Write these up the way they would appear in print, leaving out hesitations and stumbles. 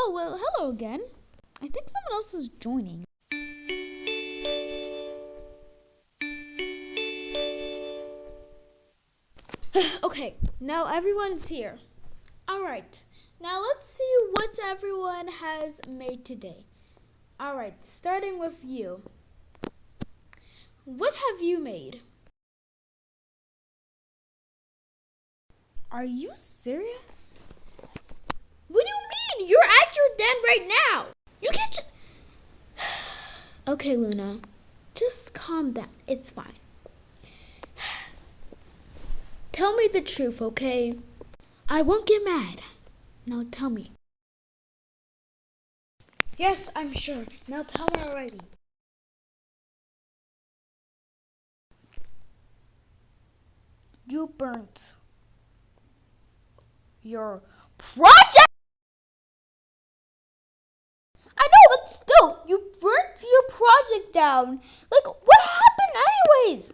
Oh, well, hello again. I think someone else is joining. Okay, now everyone's here. Alright, now let's see what everyone has made today. Alright, starting with you. What have you made? Are you serious? What do you mean? You're at your den right now. You can't just... Okay, Luna. Just calm down. It's fine. Tell me the truth, okay? I won't get mad. Now tell me. Yes, I'm sure. Now tell me already. You burnt your project! I know, but still, you burnt your project down. Like, what happened anyways?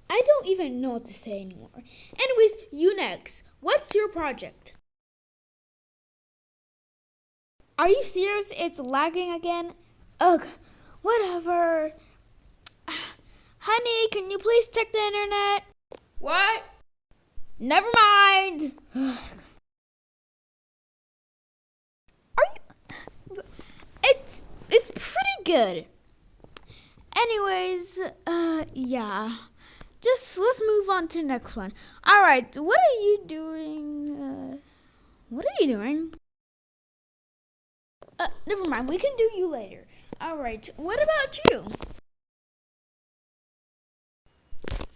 I don't even know what to say anymore. Anyways, you next. What's your project? Are you serious? It's lagging again? Ugh, whatever. Honey, can you please check the internet? What? Never mind. It's pretty good. Anyways, yeah. Just let's move on to the next one. All right, what are you doing? What are you doing? Never mind. We can do you later. All right. What about you?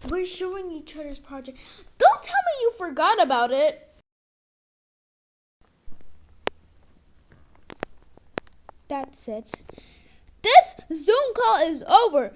We're showing each other's project. Don't tell me you forgot about it. That's it. This Zoom call is over.